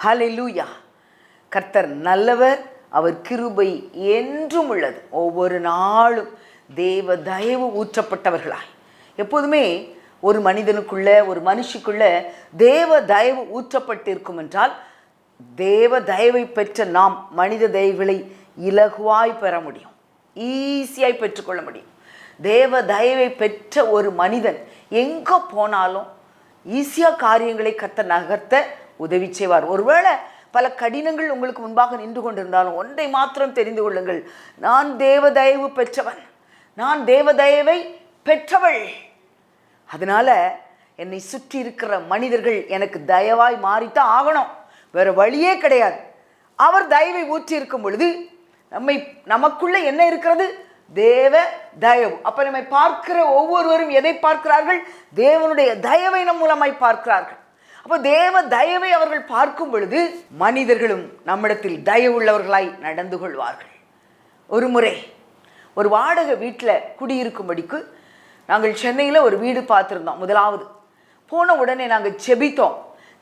ஹல்லேலூயா. கர்த்தர் நல்லவர், அவர் கிருபை என்றும் உள்ளது. ஒவ்வொரு நாளும் தேவ தயவு ஊற்றப்பட்டவர்களாய் எப்போதுமே ஒரு மனிதனுக்குள்ள ஒரு மனுஷிக்குள்ள தேவ தயவு ஊற்றப்பட்டிருக்கும் என்றால், தேவ தயவை பெற்ற நாம் மனித தயவுகளை இலகுவாய் பெற முடியும், ஈஸியாய் பெற்றுக்கொள்ள முடியும். தேவ தயவை பெற்ற ஒரு மனிதன் எங்கே போனாலும் ஈஸியாக காரியங்களை கர்த்தர் நகர்த்த உதவி செய்வார். ஒருவேளை பல கடினங்கள் உங்களுக்கு முன்பாக நின்று கொண்டிருந்தாலும் ஒன்றை மாத்திரம் தெரிந்து கொள்ளுங்கள், நான் தேவ தயவு பெற்றவன், நான் தேவ தயவை பெற்றவள். அதனால என்னை சுற்றி இருக்கிற மனிதர்கள் எனக்கு தயவாய் மாறித்தான் ஆகணும், வேற வழியே கிடையாது. அவர் தயவை ஊற்றி இருக்கும் பொழுது நமக்குள்ள என்ன இருக்கிறது? தேவ தயவு. அப்ப நம்மை பார்க்கிற ஒவ்வொருவரும் எதை பார்க்கிறார்கள்? தேவனுடைய தயவை நம் மூலமாய் பார்க்கிறார்கள். அப்போ தேவ தயவை அவர்கள் பார்க்கும் பொழுது மனிதர்களும் நம்மிடத்தில் தயவுள்ளவர்களாய் நடந்து கொள்வார்கள். ஒரு முறை ஒரு வாடகை வீட்டில் குடியிருக்கும்படிக்கு நாங்கள் சென்னையில் ஒரு வீடு பார்த்துருந்தோம். முதலாவது போன உடனே நாங்கள் ஜெபித்தோம்.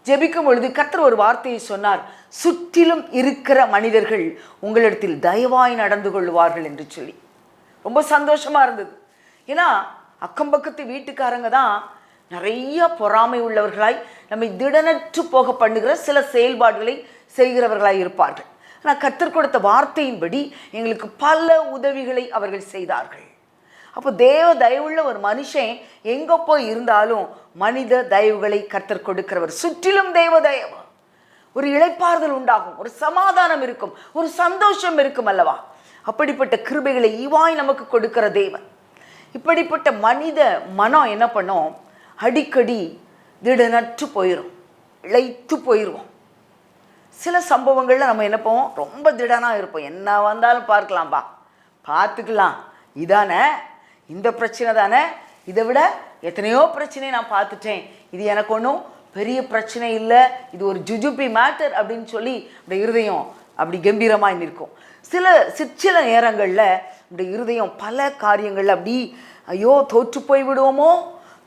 ஜெபிக்கும் பொழுது கர்த்தர் ஒரு வார்த்தையை சொன்னார், சுற்றிலும் இருக்கிற மனிதர்கள் உங்களிடத்தில் தயவாய் நடந்து கொள்வார்கள் என்று சொல்லி. ரொம்ப சந்தோஷமாக இருந்தது. ஏன்னா அக்கம் பக்கத்து வீட்டுக்காரங்க தான் நிறைய பொறாமை உள்ளவர்களாய் நம்மை திடனற்று போக பண்ணுகிற சில செயல்பாடுகளை செய்கிறவர்களாய் இருப்பார்கள். ஆனால் கர்த்தர் கொடுத்த வார்த்தையின்படி எங்களுக்கு பல உதவிகளை அவர்கள் செய்தார்கள். அப்போ தேவ தயவுள்ள ஒரு மனுஷன் எங்கே போய் இருந்தாலும் மனித தயவுகளை கர்த்தர் கொடுக்கிறவர். சுற்றிலும் தேவ தயவு. ஒரு இளைப்பாறுதல் உண்டாகும், ஒரு சமாதானம் இருக்கும், ஒரு சந்தோஷம் இருக்கும் அல்லவா? அப்படிப்பட்ட கிருபைகளை ஈவாய் நமக்கு கொடுக்கிற தேவன். இப்படிப்பட்ட மனித மனம் என்ன பண்ணோம்? அடிக்கடி திடனற்று போயிடும், இழைத்து போயிடுவோம். சில சம்பவங்களில் நம்ம என்ன போவோம்? ரொம்ப திடனாக இருப்போம். என்ன வந்தாலும் பார்க்கலாம்பா, பார்த்துக்கலாம், இதானே, இந்த பிரச்சனை தானே, இதை விட எத்தனையோ பிரச்சனையை நான் பார்த்துட்டேன், இது எனக்கு ஒன்றும் பெரிய பிரச்சனை இல்லை, இது ஒரு ஜுஜுபி மேட்டர் அப்படின்னு சொல்லி இந்த இருதயம் அப்படி கம்பீரமாக நிற்கும். சில நேரங்களில் இந்த இருதயம் பல காரியங்களில் அப்படி ஐயோ தோற்று போய் விடுவோமோ,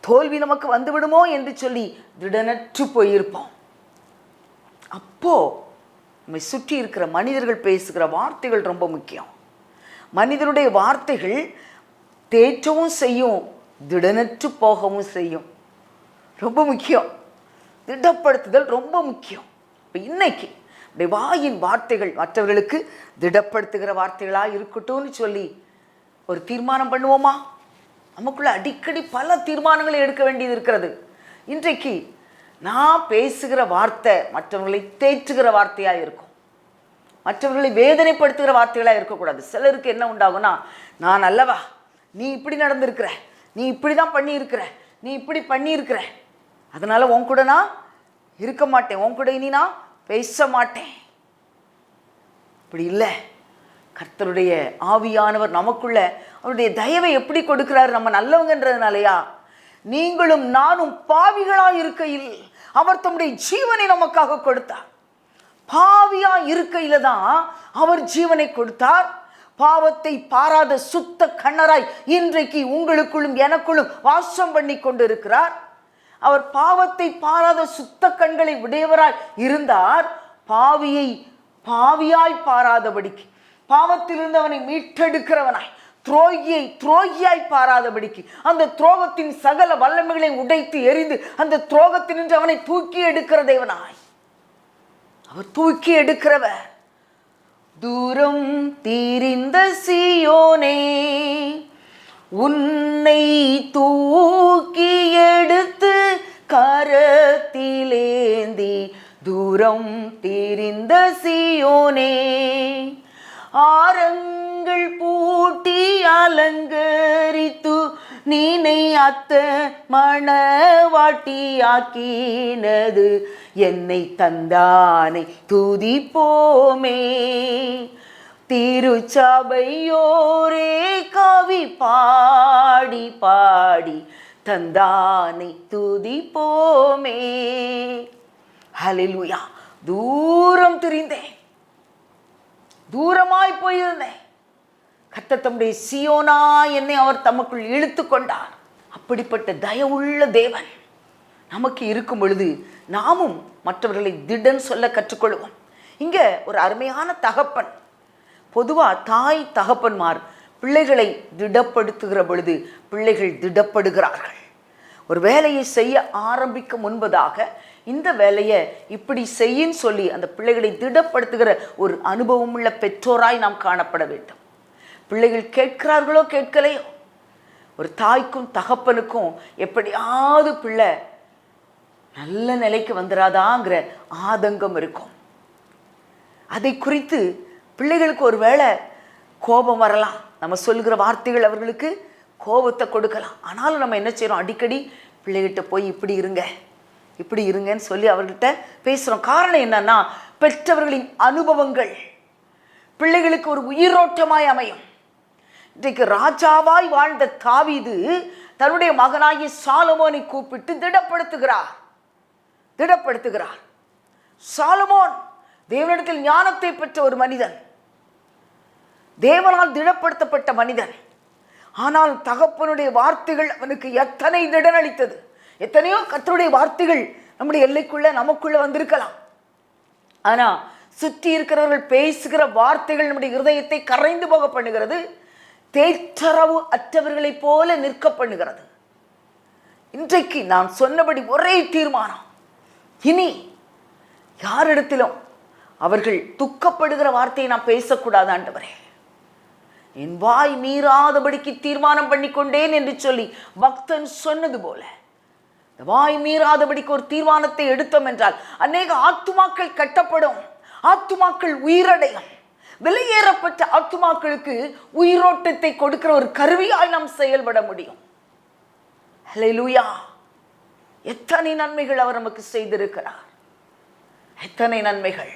தோல்வி நமக்கு வந்து விடுமோ என்று சொல்லி திடனற்று போயிருப்போம். அப்போது நம்மை சுற்றி இருக்கிற மனிதர்கள் பேசுகிற வார்த்தைகள் ரொம்ப முக்கியம். மனிதனுடைய வார்த்தைகள் தேற்றவும் செய்யும், திடனற்று போகவும் செய்யும். ரொம்ப முக்கியம். திடப்படுத்துதல் ரொம்ப முக்கியம். இப்போ இன்னைக்கு அப்படி வாயின் வார்த்தைகள் மற்றவர்களுக்கு திடப்படுத்துகிற வார்த்தைகளாக இருக்கட்டும்னு சொல்லி ஒரு தீர்மானம் பண்ணுவோமா? நமக்குள்ள அடிக்கடி பல தீர்மானங்களை எடுக்க வேண்டியது இருக்கிறது. இன்றைக்கு நான் பேசுகிற வார்த்தை மற்றவர்களை தேற்றுகிற வார்த்தையாக இருக்கும், மற்றவர்களை வேதனைப்படுத்துகிற வார்த்தைகளாக இருக்கக்கூடாது. சிலருக்கு என்ன உண்டாகும்னா, நான் அல்லவா, நீ இப்படி நடந்திருக்கிற, நீ இப்படி தான் பண்ணியிருக்கிற, நீ இப்படி பண்ணியிருக்கிற, அதனால் உன் கூட நான் இருக்க மாட்டேன், உன் கூட இனி நான் பேச மாட்டேன். இப்படி இல்லை. கர்த்தருடைய ஆவியானவர் நமக்குள்ள அவருடைய தயவை எப்படி கொடுக்கிறார்? நம்ம நல்லவங்கன்றதுனாலயா? நீங்களும் நானும் பாவிகளாக இருக்கையில் அவர் தம்முடைய ஜீவனை நமக்காக கொடுத்தார். பாவியா இருக்கையில தான் அவர் ஜீவனை கொடுத்தார். பாவத்தை பாராத சுத்த கண்ணராய் இன்றைக்கு உங்களுக்குள்ளும் எனக்குள்ளும் வாசம் பண்ணி கொண்டு இருக்கிறார். அவர் பாவத்தை பாராத சுத்த கண்களை உடையவராய் இருந்தார். பாவியாய் பாராதபடிக்கு, பாவத்திலிருந்து அவனை மீட்டெடுக்கிறவனாய், துரோகியாய் பாராதபடிக்கு, அந்த துரோகத்தின் சகல வல்லமைகளை உடைத்து எறிந்து அந்த துரோகத்தினின்று அவனை தூக்கி எடுக்கிற தேவனாய், அவர் தூக்கி எடுக்கிறவர். தூரம் தீரிந்த சீயோனே, உன்னை தூக்கி எடுத்து கரத்திலேந்தி, தூரம் தீரிந்த சீயோனே, ஆரங்கள் பூட்டி அலங்கரித்து நீனை அத்த மணவாட்டியாக்கினது என்னை தந்தானை துதிப்போமே. திருச்சபையோரே கவி பாடி பாடி தந்தானை துதிப்போமே. ஹல்லேலூயா. தூரம் திரிந்தேன், தூரமாய் போயிருந்தேன். கர்த்தர் தம்முடைய சீயோனா என்னை அவர் தமக்குள் இழுத்து கொண்டார். அப்படிப்பட்ட தயவுள்ள தேவன் நமக்கு இருக்கும் பொழுது நாமும் மற்றவர்களை திடன் சொல்ல கற்றுக்கொள்வோம். இங்கே ஒரு அருமையான தகப்பன், பொதுவாக தாய் தகப்பன்மார் பிள்ளைகளை திடப்படுத்துகிற பொழுது பிள்ளைகள் திடப்படுகிறார்கள். ஒரு வேலையை செய்ய ஆரம்பிக்க முன்பதாக இந்த வேலையை இப்படி செய்யின்னு சொல்லி அந்த பிள்ளைகளை திடப்படுத்துகிற ஒரு அனுபவம் உள்ள பெற்றோராய் நாம் காணப்பட வேண்டும். பிள்ளைகள் கேட்கிறார்களோ கேட்கலையோ, ஒரு தாய்க்கும் தகப்பனுக்கும் எப்படியாவது பிள்ளை நல்ல நிலைக்கு வந்துடாதாங்கிற ஆதங்கம் இருக்கும். அதை குறித்து பிள்ளைகளுக்கு ஒரு வேளை கோபம் வரலாம், நம்ம சொல்கிற வார்த்தைகள் அவர்களுக்கு கோபத்தை கொடுக்கலாம். ஆனாலும் நம்ம என்ன செய்கிறோம், அடிக்கடி பிள்ளைகிட்ட போய் இப்படி இருங்கன்னு சொல்லி அவர்கிட்ட பேசுகிறோம். காரணம் என்னன்னா, பெற்றவர்களின் அனுபவங்கள் பிள்ளைகளுக்கு ஒரு உயிரோட்டமாய் அமையும். இன்றைக்கு ராஜாவாய் வாழ்ந்த தாவீது தன்னுடைய மகனாகிய சாலமோனை கூப்பிட்டு திடப்படுத்துகிறார். சாலமோன் தேவனிடத்தில் ஞானத்தை பெற்ற ஒரு மனிதன், தேவனால் திடப்படுத்தப்பட்ட மனிதன். ஆனால் தகப்பனுடைய வார்த்தைகள் அவனுக்கு எத்தனை திடனளித்தது. எத்தனையோ கர்த்தருடைய வார்த்தைகள் நம்முடைய எல்லைக்குள்ள நமக்குள்ள வந்திருக்கலாம். ஆனா சுற்றி இருக்கிறவர்கள் பேசுகிற வார்த்தைகள் நம்முடைய இருதயத்தை கரைந்து போக பண்ணுகிறது, தேற்றரவு அற்றவர்களைப் போல நிற்க பண்ணுகிறது. இன்றைக்கு நான் சொன்னபடி ஒரே தீர்மானம், இனி யாரிடத்திலும் அவர்கள் துக்கப்படுகிற வார்த்தையை நான் பேசக்கூடாது ஆண்டவரே. என் வாய் மீறாதபடிக்கு தீர்மானம் பண்ணிக்கொண்டேன் என்று சொல்லி பக்தன் சொன்னது போல வாய் மீறாதபடிக்கு ஒரு தீர்மானத்தை எடுத்தோம் என்றால் அநேக ஆத்துமாக்கள் கட்டப்படும், ஆத்துமாக்கள் உயிரடையும். விலையேறப்பட்ட ஆத்துமாக்களுக்கு உயிரோட்டத்தை கொடுக்கிற ஒரு கருவியாய் நாம் செயல்பட முடியும். ஹல்லேலூயா! எத்தனை நன்மைகள் அவர் நமக்கு செய்திருக்கிறார், எத்தனை நன்மைகள்.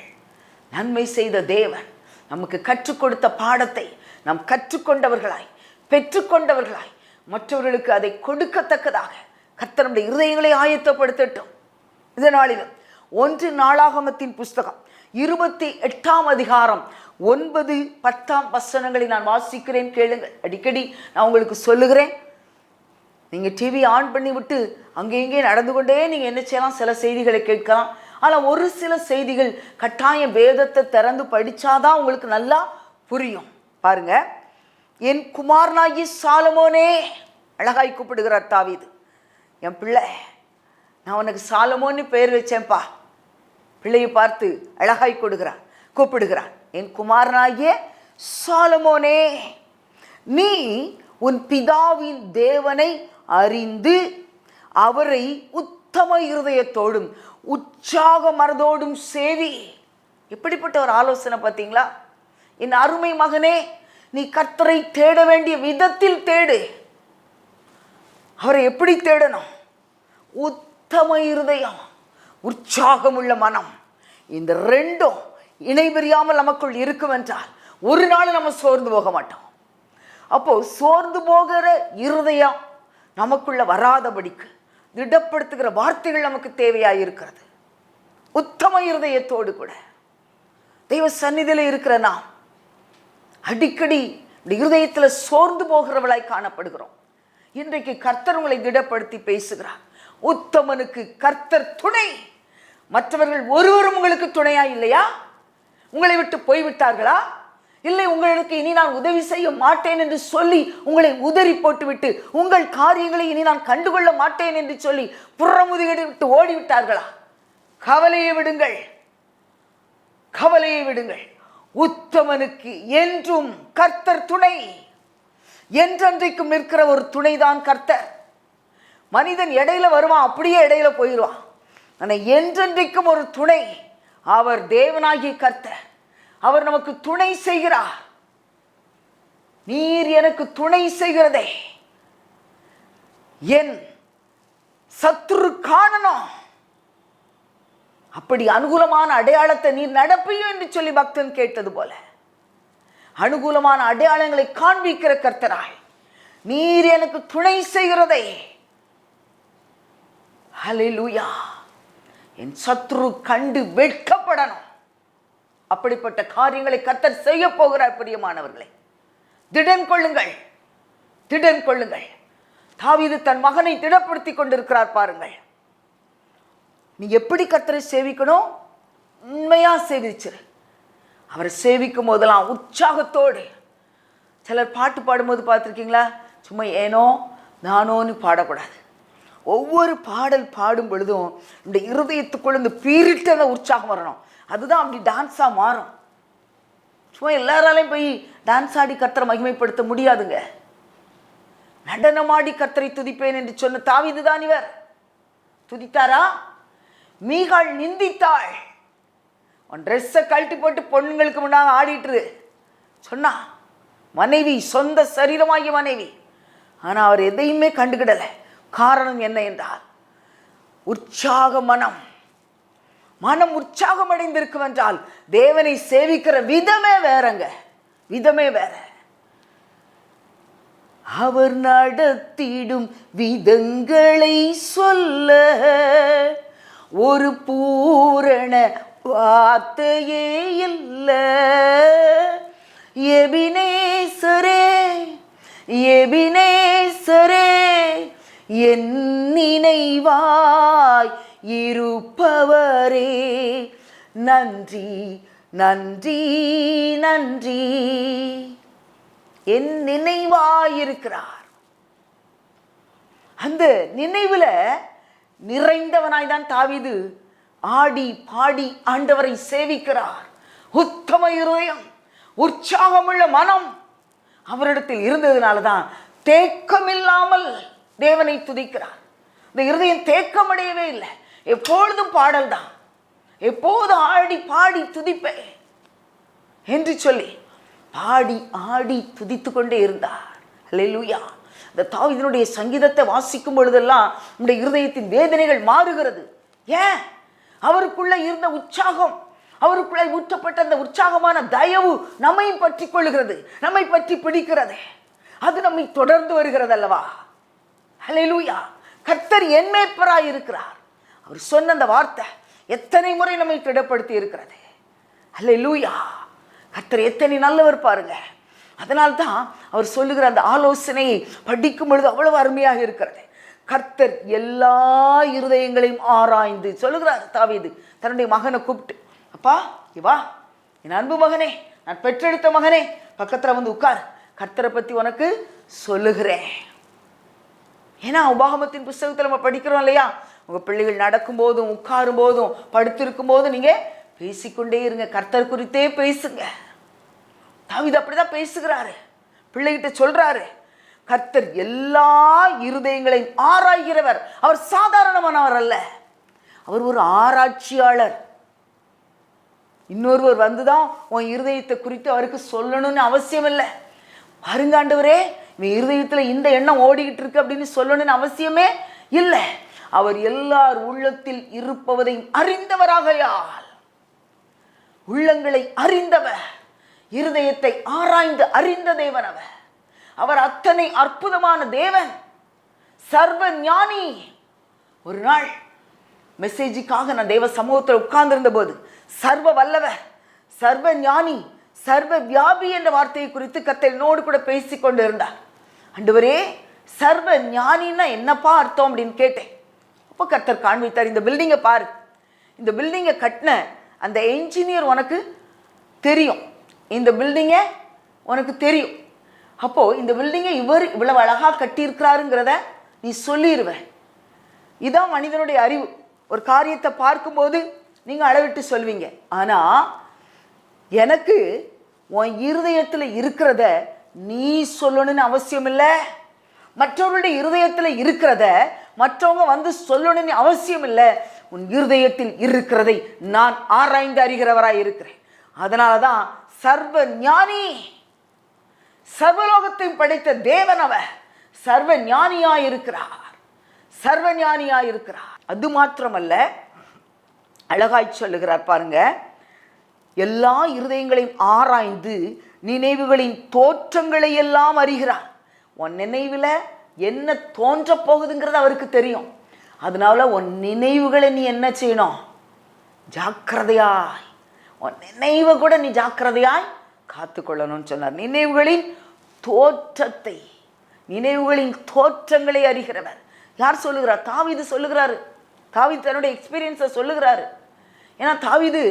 நன்மை செய்த தேவன் நமக்கு கற்றுக் கொடுத்த பாடத்தை நாம் கற்றுக்கொண்டவர்களாய் பெற்றுக்கொண்டவர்களாய் மற்றவர்களுக்கு அதை கொடுக்கத்தக்கதாக கர்த்தர் நம்முடைய இருதயங்களை ஆயத்தப்படுத்தட்டும். இதனாலும் 1 நாளாகமத்தின் புஸ்தகம் 28ஆம் அதிகாரம் 9, 10 வசனங்களை நான் வாசிக்கிறேன், கேளுங்கள். அடிக்கடி நான் உங்களுக்கு சொல்லுகிறேன். நீங்கள் டிவி ஆன் பண்ணி விட்டு அங்கே இங்கே நடந்து கொண்டே நீங்கள் என்ன செய்யலாம், சில செய்திகளை கேட்கலாம். ஆனால் ஒரு சில செய்திகள் கட்டாய வேதத்தை திறந்து படித்தாதான் உங்களுக்கு நல்லா புரியும். பாருங்க, என் குமாரனாகி சாலமோனே, அழகாய் கூப்பிடுகிறார் தாவீது. என் பிள்ளை, நான் உனக்கு சாலமோன்னு பெயர் வச்சேன்ப்பா. பிள்ளையை பார்த்து அழகாய் கூப்பிடுகிறார், என் குமாரனாகிய சாலமோனே, நீ உன் பிதாவின் தேவனை அறிந்து அவரை உத்தம இருதயத்தோடும் உற்சாக மனதோடும் சேவி. எப்படிப்பட்ட ஒரு ஆலோசனை பார்த்தீங்களா? என் அருமை மகனே, நீ கர்த்தரை தேட வேண்டிய விதத்தில் தேடு. அவரை எப்படி தேடணும்? உத்தம இருதயம், உற்சாகமுள்ள மனம், இந்த ரெண்டும் இணைபிரியாமல் நமக்குள் இருக்கும் என்றால் ஒரு நாள் நம்ம சோர்ந்து போக மாட்டோம். அப்போ சோர்ந்து போகிற இருதயம் நமக்குள்ள வராதபடிக்கு திடப்படுத்துகிற வார்த்தைகள் நமக்கு தேவையாயிருக்கிறது. உத்தம இருதயத்தோடு கூட தெய்வ சந்நிதியில் இருக்கிற நாம் அடிக்கடி இருதயத்தில் சோர்ந்து போகிறவளாய் காணப்படுகிறோம். இன்றைக்கு கர்த்தர் உங்களை திடப்படுத்தி பேசுகிறார். உத்தமனுக்கு கர்த்தர் துணை, மற்றவர்கள் ஒருவரும் உங்களுக்கு துணையா இல்லையா? உங்களை விட்டு போய்விட்டார்களா? இல்லை, உங்களுக்கு இனி நான் உதவி செய்ய மாட்டேன் என்று சொல்லி உங்களை உதறி போட்டுவிட்டு உங்கள் காரியங்களை இனி நான் கண்டுகொள்ள மாட்டேன் என்று சொல்லி புறமுதுகிட்டு விட்டு ஓடிவிட்டார்களா? கவலையை விடுங்கள், கவலையை விடுங்கள். உத்தமனுக்கு என்றும் கர்த்தர் துணை, என்றென்றைக்கும் நிற்கிற ஒரு துணைதான் கர்த்தர். மனிதன் இடையில வருவான், அப்படியே இடையில போயிடுவான். ஆனால் என்றென்றைக்கும் ஒரு துணை அவர் தேவனாகிய கர்த்தர். அவர் நமக்கு துணை செய்கிறார். நீர் எனக்கு துணை செய்கிறதே, என் சத்துரு காணணும். அப்படி அனுகூலமான அடையாளத்தை நீர் நடப்பையோ என்று சொல்லி பக்தன் கேட்டது போல அனுகூலமான அடையாளங்களை காண்பிக்கிற கர்த்தராய் நீர் எனக்கு துணை செய்கிறதே. ஹல்லேலூயா! என் சத்துரு கண்டு வெட்கப்படணும். அப்படிப்பட்ட காரியங்களை கர்த்தர் செய்ய போகிறார். பிரியமானவர்களே, திடன் கொள்ளுங்கள், திடன் கொள்ளுங்கள். தாவீது தன் மகனை திடப்படுத்தி கொண்டிருக்கிறார். பாருங்கள், நீ எப்படி கர்த்தரை சேவிக்கணும்? உண்மையாக சேவிச்சிரு. அவரை சேவிக்கும் போதெல்லாம் உற்சாகத்தோடு. சிலர் பாட்டு பாடும்போது பார்த்துருக்கீங்களா? சும்மா ஏனோ நானோன்னு பாடக்கூடாது. ஒவ்வொரு பாடல் பாடும் பொழுதும் இந்த இருதயத்துக்குள்ள இந்த பீரிட்ட உற்சாகம் வரணும். அதுதான் அப்படி டான்ஸாக மாறும். சும்மா எல்லாராலையும் போய் டான்ஸ் ஆடி கர்த்தரை மகிமைப்படுத்த முடியாதுங்க. நடனமாடி கர்த்தரை துதிப்பேன் என்று சொன்ன தாவீது தான் இவர். துதித்தாரா? மீகாள் நிந்தித்தாள். உன் ட்ரெஸ்ஸை கழட்டி போட்டு பொண்ணுங்களுக்கு முன்னாக ஆடிட்டு சொன்னா. மனைவி, சொந்த சரீரமாகிய மனைவி. ஆனால் அவர் எதையுமே கண்டுகிடலை. காரணம் என்ன என்றால் உற்சாக மனம். மனம் உற்சாகம் அடைந்திருக்கும் என்றால் தேவனை சேவிக்கிற விதமே வேறங்க, விதமே வேற. அவர் நடத்திடும் விதங்களை சொல்ல ஒரு பூரண வார்த்தையே இல்லை. எபினேசரே, எபினேசரே, என் நினைவாய் இருப்பவரே, நன்றி நன்றி நன்றி. என் நினைவாயிருக்கிறார். அந்த நினைவுல நிறைந்தவனாய் தான் தாவீது ஆடி பாடி ஆண்டவரை சேவிக்கிறார். உத்தம இருதயம், உற்சாகமுள்ள மனம் அவரிடத்தில் இருந்ததுனால தான் தேக்கமில்லாமல் தேவனை துதிக்கிறார். இந்த இருதயம் தேக்கமடையவே இல்லை. எப்பொழுதும் பாடல் தான். எப்போது ஆடி பாடி துதிப்பேன் என்று சொல்லி பாடி ஆடி துதித்து கொண்டே இருந்தார். அல்லேலூயா. இந்த தாவீதினுடைய சங்கீதத்தை வாசிக்கும் பொழுதெல்லாம் நம்முடைய இருதயத்தின் வேதனைகள் மாறுகிறது. ஏன்? அவருக்குள்ள இருந்த உற்சாகம், அவருக்குள்ள ஊற்றப்பட்ட அந்த உற்சாகமான தயவு நம்மை பற்றி கொள்ளுகிறது, நம்மை பற்றி பிடிக்கிறது. அது நம்மை தொடர்ந்து வருகிறது அல்லவா? அல்லேலூயா. கர்த்தர் என் மேய்ப்பராய் இருக்கிறார். அவர் சொன்ன அந்த வார்த்தை எத்தனை முறை நம்மை திடப்படுத்தி இருக்கிறது. அல்லேலூயா. கர்த்தர் எத்தனை நல்லவர் பாருங்க. அதனால்தான் அவர் சொல்லுகிற அந்த ஆலோசனையை படிக்கும் பொழுது அவ்வளவு அருமையாக இருக்கிறது. கர்த்தர் எல்லா இருதயங்களையும் ஆராய்ந்து சொல்லுகிறார். தாவீது தன்னுடைய மகனை கூப்பிட்டு, அப்பா இவா, என் அன்பு மகனே, நான் பெற்றெடுத்த மகனே, பக்கத்தில் வந்து உட்கார், கர்த்தரை பற்றி உனக்கு சொல்லுகிறேன். ஏன்னா உபாகமத்தின் புஸ்தகத்தில் நம்ம படிக்கிறோம் இல்லையா? உங்கள் பிள்ளைகள் நடக்கும் போதும் உட்காரும் போதும் படுத்திருக்கும் போதும் நீங்கள் பேசிக்கொண்டே இருங்க, கர்த்தர் குறித்தே பேசுங்க. தாவீது அப்படிதான் பேசுகிறாரு. பிள்ளைகிட்ட சொல்றாரு, கர்த்தர் எல்லா இருதயங்களையும் ஆராய்கிறவர். அவர் சாதாரணமானவர் அல்ல, அவர் ஒரு ஆராய்ச்சியாளர். இன்னொருவர் வந்துதான் உன் இருதயத்தை குறித்து அவருக்கு சொல்லணும்னு அவசியம் இல்லை. அருங்காண்டவரே, இவன் இருதயத்தில் இந்த எண்ணம் ஓடிக்கிட்டு இருக்கு அப்படின்னு சொல்லணும்னு அவசியமே இல்லை. அவர் எல்லார் உள்ளத்தில் இருப்பதையும் அறிந்தவராகையால், உள்ளங்களை அறிந்தவர், இருதயத்தை ஆராய்ந்து அறிந்த தேவன் அவர். அவர் அத்தனை அற்புதமான தேவன், சர்வ ஞானி. ஒரு நாள் மெசேஜுக்காக நான் தேவ சமூகத்தில் உட்கார்ந்திருந்த போது, சர்வ வல்லவர், சர்வ ஞானி, சர்வ வியாபி என்ற வார்த்தையை குறித்து கர்த்தர் என்னோடு கூட பேசிக்கொண்டு இருந்தார். ஆண்டவரே, சர்வ ஞானின்னா என்னப்பா அர்த்தம் அப்படின்னு கேட்டேன். அப்போ கர்த்தர் காண்பித்தார், இந்த பில்டிங்கை பாரு, இந்த பில்டிங்கை கட்டின அந்த என்ஜினியர் உனக்கு தெரியும், இந்த பில்டிங்கை உனக்கு தெரியும். அப்போது இந்த பில்டிங்கை இவர் இவ்வளவு அழகாக கட்டியிருக்கிறாருங்கிறத நீ சொல்லிடுவ. இதுதான் மனிதனுடைய அறிவு. ஒரு காரியத்தை பார்க்கும்போது நீங்கள் அளவிட்டு சொல்வீங்க. ஆனால் எனக்கு உன் இருதயத்தில் இருக்கிறத நீ சொல்லணும்னு அவசியம் இல்லை. மற்றவர்களுடைய இருதயத்தில் இருக்கிறத மற்றவங்க வந்து சொல்லணும்னு அவசியம் இல்லை. உன் இருதயத்தில் இருக்கிறதை நான் ஆராய்ந்து அறிகிறவராய் இருக்கிறேன். அதனால தான் சர்வ ஞானி, சர்வலோகத்தையும் படைத்த தேவன் அவர் சர்வ ஞானியாயிருக்கிறார், சர்வ ஞானியாயிருக்கிறார். அது மாத்திரமல்ல, அழகாய் சொல்லுகிறார் பாருங்க, எல்லா இருதயங்களையும் ஆராய்ந்து நினைவுகளின் தோற்றங்களை எல்லாம் அறிகிறார். உன் நினைவில் என்ன தோன்ற போகுதுங்கிறது அவருக்கு தெரியும். அதனால உன் நினைவுகளை நீ என்ன செய்யணும்? ஜாக்கிரதையாய், உன் நினைவை கூட நீ ஜாக்கிரதையாய் காத்துக்கொள்ளணும்னு சொன்னார். நினைவுகளின் தோற்றத்தை, நினைவுகளின் தோற்றங்களை அறிகிறவர் யார் சொல்லுகிறார்? தாவீது சொல்லுகிறாரு. தாவீது தன்னுடைய எக்ஸ்பீரியன்ஸை சொல்லுகிறாரு. ஏன்னா தாவீது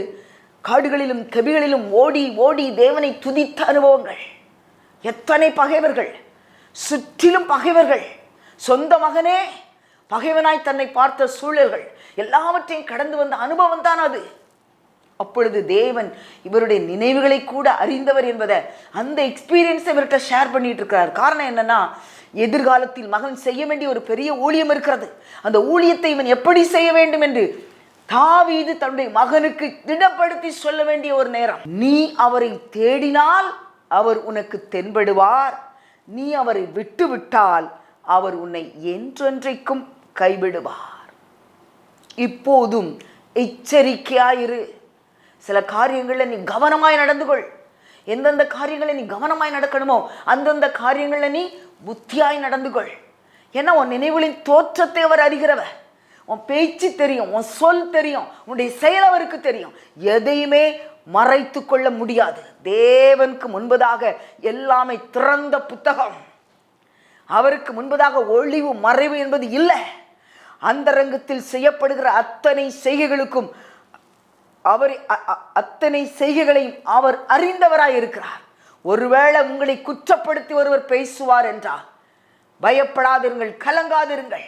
காடுகளிலும் கெபிகளிலும் ஓடி ஓடி தேவனை துதித்த அனுபவங்கள். எத்தனை பகைவர்கள், சுற்றிலும் பகைவர்கள், சொந்த மகனே பகைவனாய் தன்னை பார்த்த சூழல்கள் எல்லாவற்றையும் கடந்து வந்த அனுபவம் தான் அது. அப்பொழுது தேவன் இவருடைய நினைவுகளை கூட அறிந்தவர் என்பதை அந்த எக்ஸ்பீரியன்ஸை இவர்கிட்ட ஷேர் பண்ணிட்டு இருக்கிறார். காரணம் என்னன்னா, எதிர்காலத்தில் மகன் செய்ய வேண்டிய ஒரு பெரிய ஊழியம் இருக்கிறது. அந்த ஊழியத்தை இவன் எப்படி செய்ய வேண்டும் என்று தாவீது தன்னுடைய மகனுக்கு திடப்படுத்தி சொல்ல வேண்டிய ஒரு நேரம். நீ அவரை தேடினால் அவர் உனக்கு தென்படுவார், நீ அவரை விட்டு விட்டால் அவர் உன்னை என்றென்றைக்கும் கைவிடுவார். இப்போதும் எச்சரிக்கையாயிரு. சில காரியங்களில் நீ கவனமாய் நடந்து கொள். எந்தெந்த காரியங்களை நீ கவனமாய் நடக்கணுமோ அந்தந்த காரியங்களில் நீ புத்தியாய் நடந்து கொள். ஏன்னா உன் நினைவுகளின் தோற்றத்தை அவர் அறிகிறவர். உன் பேச்சு தெரியும், உன் சொல் தெரியும், உன்னுடைய செயல் அவருக்கு தெரியும். எதையுமே மறைத்து கொள்ள முடியாது. தேவனுக்கு முன்பதாக எல்லாமே திறந்த புத்தகம். அவருக்கு முன்பதாக ஒளிவு மறைவு என்பது இல்லை. அந்தரங்கத்தில் செய்யப்படுகிற அத்தனை செய்கைகளுக்கும் அத்தனை செய்கைகளையும் அவர் அறிந்தவராய் இருக்கிறார். ஒருவேளை உங்களை குற்றப்படுத்தி ஒருவர் பேசுவார் என்றால் பயப்படாதிருங்கள், கலங்காதிருங்கள்.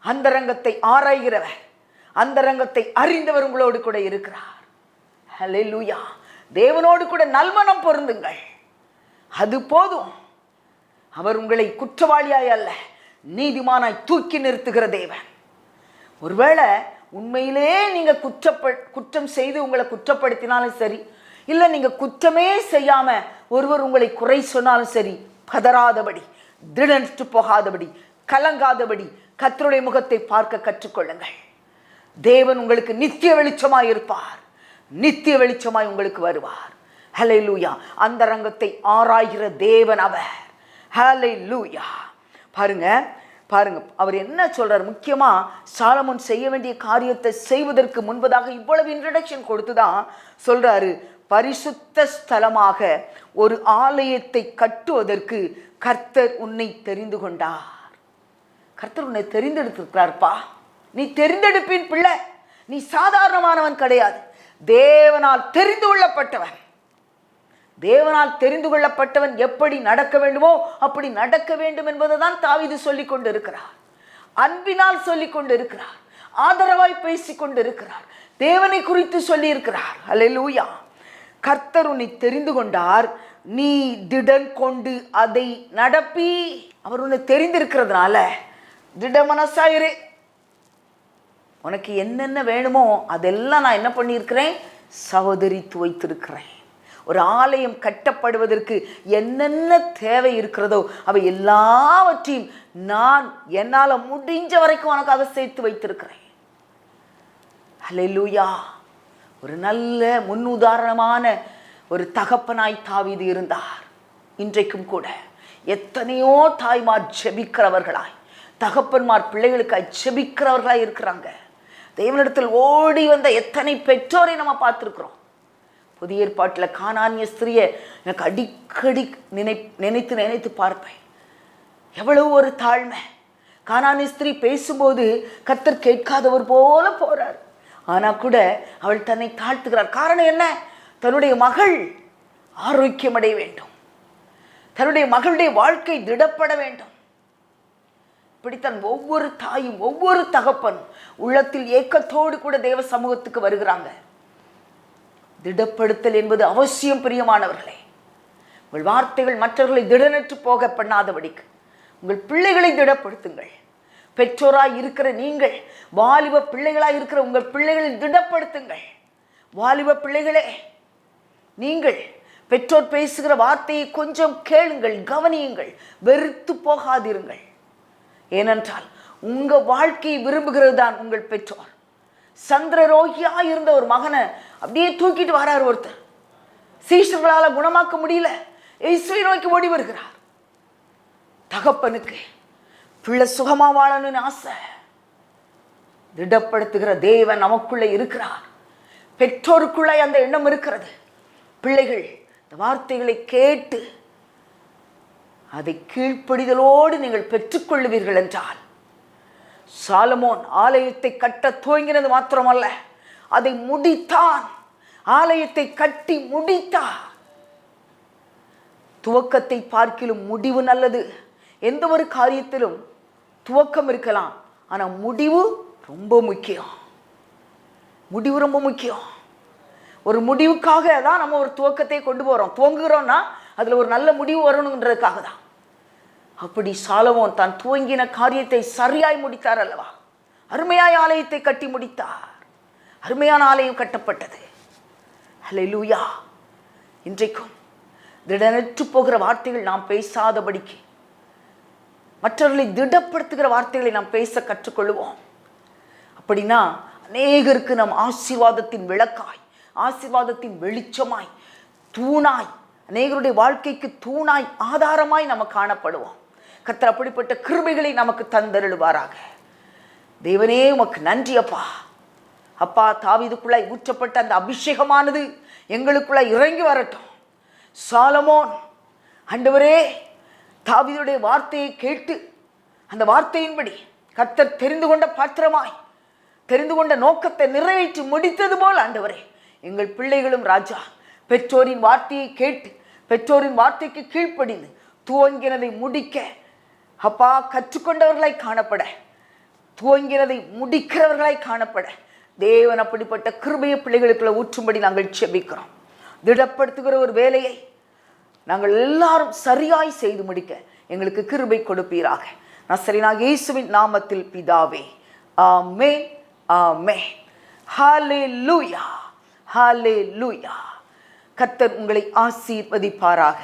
அந்தரங்கத்தை ஆராய்கிறவர், அந்தரங்கத்தை அறிந்தவர் உங்களோடு கூட இருக்கிறார். ஹல்லேலூயா. தேவனோடு கூட நல்மனம் பொருந்துங்கள், அது போதும். அவர் உங்களை குற்றவாளியாய் அல்ல, நீதிமானாய் தூக்கி நிறுத்துகிற தேவன். ஒருவேளை உண்மையிலே நீங்க குற்றம் செய்து உங்களை குற்றப்படுத்தினாலும் சரி, இல்லை நீங்க குற்றமே செய்யாம ஒருவர் உங்களை குறை சொன்னாலும் சரி, பதறாதபடி, திடனற்று போகாதபடி, கலங்காதபடி கர்த்தருடைய முகத்தை பார்க்க கற்றுக்கொள்ளுங்கள். தேவன் உங்களுக்கு நித்திய வெளிச்சமாய் இருப்பார், நித்திய வெளிச்சமாய் உங்களுக்கு வருவார். ஹல்லேலூயா. அந்த ரங்கத்தை ஆராய்கிற தேவன் அவர். ஹல்லேலூயா. பாருங்க பாருங்க, அவர் என்ன சொல்றார். முக்கியமா சாலமோன் செய்ய வேண்டிய காரியத்தை செய்வதற்கு முன்பதாக இவ்வளவு இன்ட்ரடக்ஷன் கொடுத்துதான் சொல்றாரு. பரிசுத்த ஸ்தலமாக ஒரு ஆலயத்தை கட்டுவதற்கு கர்த்தர் உன்னை தெரிந்து கொண்டார். கர்த்தர் உன்னை தெரிந்தெடுத்திருக்கிறார்ப்பா. நீ தெரிந்தெடுப்பின் பிள்ளை, நீ சாதாரணமானவன் கிடையாது. தேவனால் தெரிந்து கொள்ளப்பட்டவன். தேவனால் தெரிந்து கொள்ளப்பட்டவன் எப்படி நடக்க வேண்டுமோ அப்படி நடக்க வேண்டும் என்பதை தான் தாவீது சொல்லிக் கொண்டு இருக்கிறார். அன்பினால் சொல்லிக் கொண்டு இருக்கிறார், ஆதரவாய் பேசிக் கொண்டு இருக்கிறார், தேவனை குறித்து சொல்லி இருக்கிறார். அல்லேலூயா. கர்த்தர் உன்னை தெரிந்து கொண்டார், நீ திடன் கொண்டு அதை நடப்பி. அவர் உன்னை தெரிந்திருக்கிறதுனால திட மனசாயிரு. உனக்கு என்னென்ன வேணுமோ அதெல்லாம் நான் என்ன பண்ணியிருக்கிறேன், சகோதரித்து வைத்திருக்கிறேன். ஒரு ஆலயம் கட்டப்படுவதற்கு என்னென்ன தேவை இருக்கிறதோ அவை எல்லாவற்றையும் நான் என்னால் முடிஞ்ச வரைக்கும் உனக்காக சேர்த்து வைத்திருக்கிறேன். அல்லேலூயா. ஒரு நல்ல முன்னுதாரணமான ஒரு தகப்பனாய் தாவீது இருந்தார். இன்றைக்கும் கூட எத்தனையோ தாய்மார் ஜெபிக்கிறவர்களாய், தகப்பன்மார் பிள்ளைகளுக்காய் ஜெபிக்கிறவர்களாய் இருக்கிறாங்க. தேவனிடத்தில் ஓடி வந்த எத்தனை பெற்றோரை நம்ம பார்த்துருக்குறோம். புதிய ஏற்பாட்டில் கானானிய ஸ்திரியை எனக்கு அடிக்கடி நினைத்து நினைத்து பார்ப்பேன். எவ்வளவு ஒரு தாழ்மை. கானானிய ஸ்திரீ பேசும்போது கர்த்தர் கேட்காதவர் போல போறார். ஆனால் கூட அவள் தன்னை தாழ்த்துகிறார். காரணம் என்ன? தன்னுடைய மகள் ஆரோக்கியமடைய வேண்டும், தன்னுடைய மகளுடைய வாழ்க்கை திடப்பட வேண்டும். இப்படித்தான் ஒவ்வொரு தாயும் ஒவ்வொரு தகப்பனும் உள்ளத்தில் ஏக்கத்தோடு கூட தேவ சமூகத்துக்கு வருகிறாங்க. திடப்படுத்தல் என்பது அவசியம். பிரியமானவர்களே, உங்கள் வார்த்தைகள் மற்றவர்களை திடனற்று போக பண்ணாதபடிக்கு உங்கள் பிள்ளைகளை திடப்படுத்துங்கள். பெற்றோராய் இருக்கிற நீங்கள், வாலிப பிள்ளைகளாய் இருக்கிற உங்கள் பிள்ளைகளை திடப்படுத்துங்கள். வாலிப பிள்ளைகளே, நீங்கள் பெற்றோர் பேசுகிற வார்த்தையை கொஞ்சம் கேளுங்கள், கவனியுங்கள், வெறுத்து போகாதிருங்கள். ஏனென்றால் உங்க வாழ்க்கையை விரும்புகிறது தான் உங்கள் பெற்றோர். சந்திரரோகியா இருந்த ஒரு மகனை அப்படியே தூக்கிட்டு வரார் ஒருத்தர். சீஷர்களால் குணமாக்க முடியல, இயேசுவை நோக்கி ஓடி வருகிறார். தகப்பனுக்கு பிள்ளை சுகமா வாழணும்னு ஆசை. திடப்படுத்துகிற தேவன் நமக்குள்ளே இருக்கிறார். பெற்றோருக்குள்ளே அந்த எண்ணம் இருக்கிறது. பிள்ளைகள் இந்த வார்த்தைகளை கேட்டு அதை கீழ்ப்படிதலோடு நீங்கள் பெற்றுக்கொள்ளுவீர்கள் என்றால் சாலமோன் ஆலயத்தை கட்ட துவங்கினது மாத்திரமல்ல, அதை முடித்தான். ஆலயத்தை கட்டி முடித்தார். துவக்கத்தை பார்க்கிலும் முடிவு நல்லது. எந்த ஒரு காரியத்திலும் துவக்கம் இருக்கலாம், ஆனால் முடிவு ரொம்ப முக்கியம். முடிவு ரொம்ப முக்கியம். ஒரு முடிவுக்காக தான் நம்ம ஒரு துவக்கத்தை கொண்டு போகிறோம். துவங்குகிறோம்னா அதில் ஒரு நல்ல முடிவு வரணுன்றதுக்காக தான். அப்படி சாலமோன் தான் துவங்கின காரியத்தை சரியாய் முடித்தார் அல்லவா? அருமையாய் ஆலயத்தை கட்டி முடித்தார். அருமையான ஆலயம் கட்டப்பட்டது. ஹல்லேலூயா. இன்றைக்கும் திடனற்று போகிற வார்த்தைகள் நாம் பேசாதபடிக்கு, மற்றவர்களை திடப்படுத்துகிற வார்த்தைகளை நாம் பேச கற்றுக்கொள்வோம். அப்படின்னா அநேகருக்கு நாம் ஆசீர்வாதத்தின் விளக்காய், ஆசீர்வாதத்தின் வெளிச்சமாய், தூணாய், அநேகருடைய வாழ்க்கைக்கு தூணாய், ஆதாரமாய் நம்ம காணப்படுவோம். கர்த்தர் அப்படிப்பட்ட கிருபைகளை நமக்கு தந்தருளுவாராக. தேவனே உமக்கு நன்றி அப்பா. அப்பா, தாவீதுக்குள்ளாய் ஊற்றப்பட்ட அந்த அபிஷேகமானது எங்களுக்குள்ளாய் இறங்கி வரட்டும். சாலமோன் ஆண்டவரே தாவீதுடைய வார்த்தையை கேட்டு அந்த வார்த்தையின்படி கர்த்தர் தெரிந்து கொண்ட பாத்திரமாய், தெரிந்து கொண்ட நோக்கத்தை நிறைவேற்றி முடித்தது போல் ஆண்டவரே எங்கள் பிள்ளைகளும் ராஜா பெற்றோரின் வார்த்தையை கேட்டு, பெற்றோரின் வார்த்தைக்கு கீழ்ப்படிந்து துவங்கினதை முடிக்க அப்பா கற்றுக்கொண்டவர்களாய் காணப்பட, துவங்கினதை முடிக்கிறவர்களாய் காணப்பட தேவன் அப்படிப்பட்ட கிருபையை பிள்ளைகளுக்குள்ள ஊற்றும்படி நாங்கள் செபிக்கிறோம். திடப்படுத்துகிற ஒரு வேலையை நாங்கள் எல்லாரும் சரியாய் செய்து முடிக்க எங்களுக்கு கிருபை கொடுப்பீராக. நசரேயனாகிய இயேசுவின் நாமத்தில் பிதாவே, ஆமென், ஆமென். ஹல்லேலூயா, ஹல்லேலூயா. கர்த்தர் உங்களை ஆசீர்வதிப்பாராக.